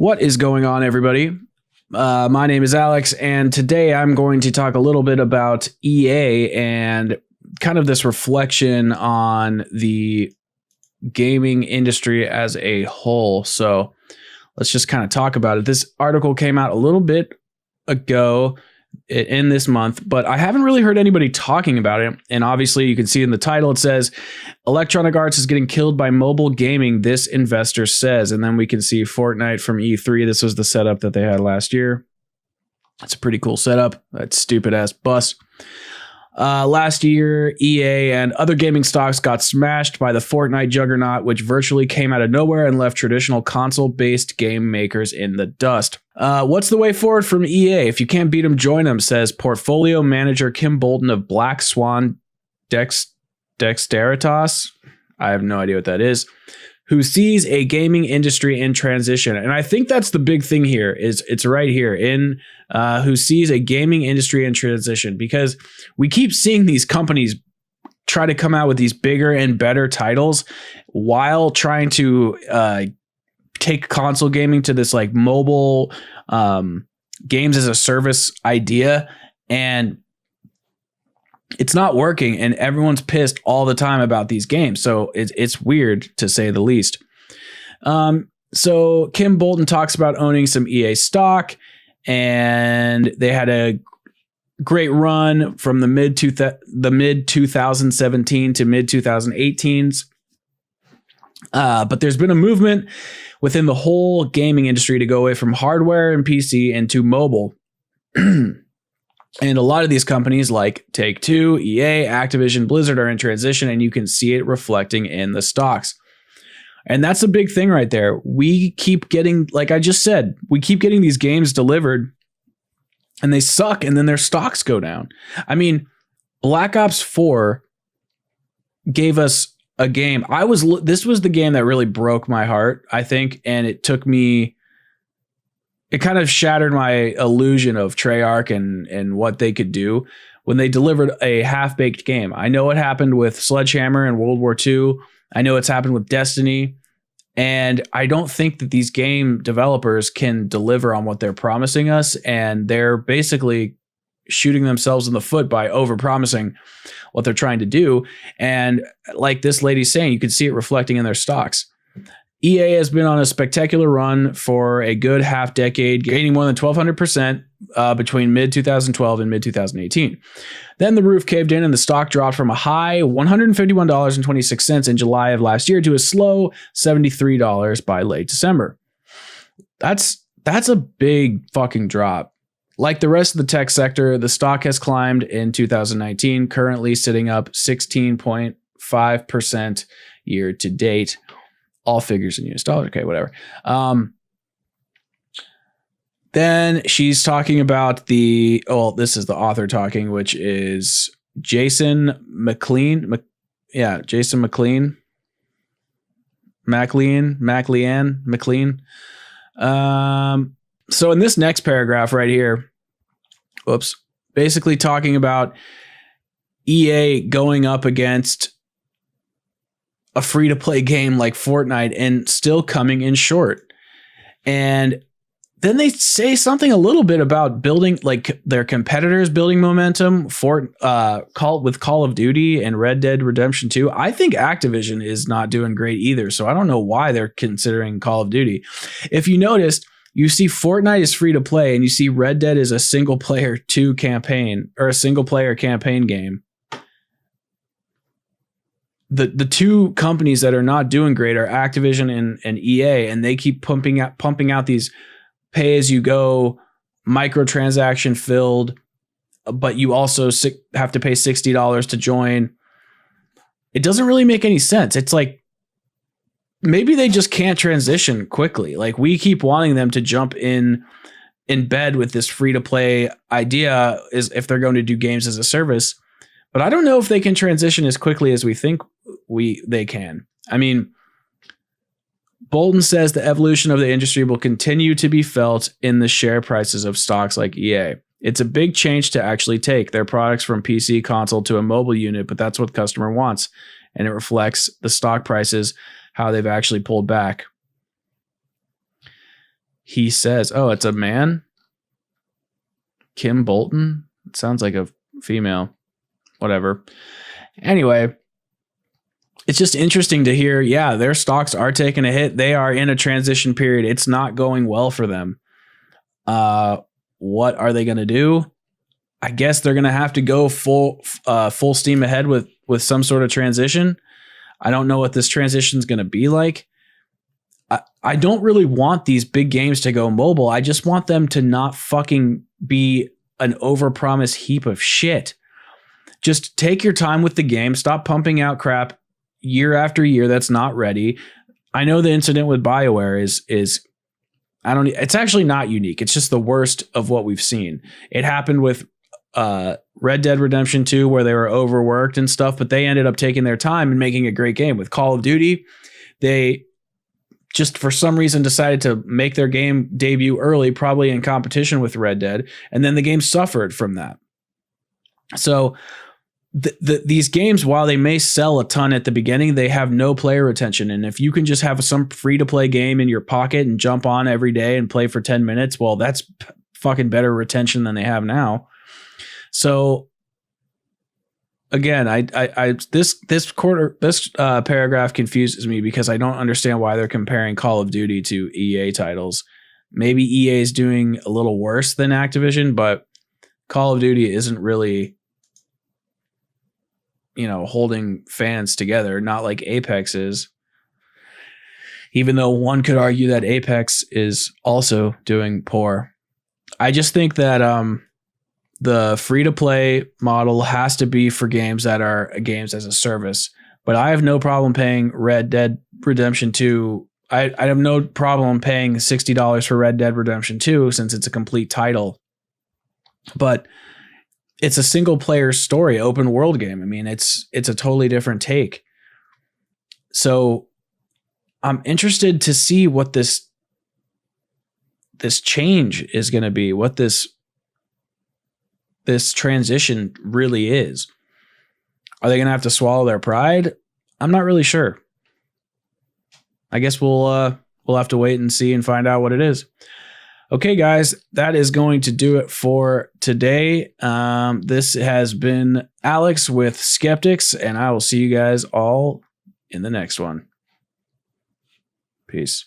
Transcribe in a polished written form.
What is going on, everybody? My name is Alex, and today I'm going to talk a little bit about EA and kind of this reflection on the gaming industry as a whole. So let's just kind of talk about it. This article came out a little bit ago in this month, but I haven't really heard anybody talking about it. And obviously you can see in the title, it says Electronic Arts is getting killed by mobile gaming, this investor says. And then we can see Fortnite from E3. This was the setup that they had last year. It's a pretty cool setup. That stupid ass bus. Last year, EA and other gaming stocks got smashed by the Fortnite juggernaut, which virtually came out of nowhere and left traditional console-based game makers in the dust. What's the way forward from EA? If you can't beat them, join them, says portfolio manager Kim Bolton of Black Swan Dexteritas. I have no idea what that is. Who sees a gaming industry in transition. And I think that's the big thing here, is it's right here in who sees a gaming industry in transition, because we keep seeing these companies try to come out with these bigger and better titles while trying to take console gaming to this like mobile games as a service idea. And it's not working, and everyone's pissed all the time about these games. So it's weird, to say the least. So Kim Bolton talks about owning some EA stock, and they had a great run from the mid 2017 to mid 2018s. But there's been a movement within the whole gaming industry to go away from hardware and PC into mobile. And a lot of these companies like Take-Two, EA, Activision, Blizzard are in transition, and you can see it reflecting in the stocks. And that's a big thing right there. We keep getting, like I just said, we keep getting these games delivered and they suck, and then their stocks go down. I mean, Black Ops 4 gave us a game. This was the game that really broke my heart, I think, and it took me... It kind of shattered my illusion of Treyarch and what they could do when they delivered a half-baked game. I know what happened with Sledgehammer in World War II. I know it's happened with Destiny. And I don't think that these game developers can deliver on what they're promising us. And they're basically shooting themselves in the foot by over-promising what they're trying to do. And like this lady's saying, you can see it reflecting in their stocks. EA has been on a spectacular run for a good half decade, gaining more than 1,200% between mid-2012 and mid-2018. Then the roof caved in and the stock dropped from a high $151.26 in July of last year to a slow $73 by late December. That's a big fucking drop. Like the rest of the tech sector, the stock has climbed in 2019, currently sitting up 16.5% year to date. All figures in US dollars. Okay, whatever. Then she's talking about this is the author talking, which is Jason McLean. Jason McLean. McLean. So in this next paragraph right here, basically talking about EA going up against a free-to-play game like Fortnite and still coming in short. And then they say something a little bit about building, like their competitors building momentum with Call of Duty and Red Dead Redemption 2. I think Activision is not doing great either, so I don't know why they're considering Call of Duty. If you noticed, you see Fortnite is free-to-play, and you see Red Dead is a single-player campaign game. The two companies that are not doing great are Activision and EA, and they keep pumping out these pay-as-you-go microtransaction filled, but you also have to pay $60 to join. It doesn't really make any sense. It's like maybe they just can't transition quickly. Like we keep wanting them to jump in bed with this free-to-play idea is if they're going to do games as a service. But I don't know if they can transition as quickly as we think they can. I mean, Bolton says the evolution of the industry will continue to be felt in the share prices of stocks like EA. It's a big change to actually take their products from PC console to a mobile unit, but that's what the customer wants. And it reflects the stock prices, how they've actually pulled back. he says, oh, it's a man. Kim Bolton. It sounds like a female. Whatever. Anyway, it's just interesting to hear. Yeah, their stocks are taking a hit. They are in a transition period. It's not going well for them. What are they going to do? I guess they're going to have to go full steam ahead with some sort of transition. I don't know what this transition is going to be like. I don't really want these big games to go mobile. I just want them to not fucking be an overpromised heap of shit. Just take your time with the game. Stop pumping out crap year after year that's not ready. I know the incident with BioWare is it's actually not unique. It's just the worst of what we've seen. It happened with Red Dead Redemption 2 where they were overworked and stuff, but they ended up taking their time and making a great game. With Call of Duty, they just for some reason decided to make their game debut early, probably in competition with Red Dead, and then the game suffered from that. So these games, while they may sell a ton at the beginning, they have no player retention. And if you can just have some free-to-play game in your pocket and jump on every day and play for 10 minutes, well, that's fucking better retention than they have now. So again, this paragraph confuses me because I don't understand why they're comparing Call of Duty to EA titles. Maybe EA is doing a little worse than Activision, but Call of Duty isn't really, holding fans together, not like Apex is. Even though one could argue that Apex is also doing poor. I just think that the free-to-play model has to be for games that are games as a service. But I have no problem paying Red Dead Redemption 2. I have no problem paying $60 for Red Dead Redemption 2 since it's a complete title. But it's a single-player story, open world game. I mean, it's a totally different take. So I'm interested to see what this change is going to be, what this transition really is. Are they going to have to swallow their pride? I'm not really sure. I guess we'll have to wait and see and find out what it is. Okay, guys, that is going to do it for today. This has been Alex with Skeptics, and I will see you guys all in the next one. Peace.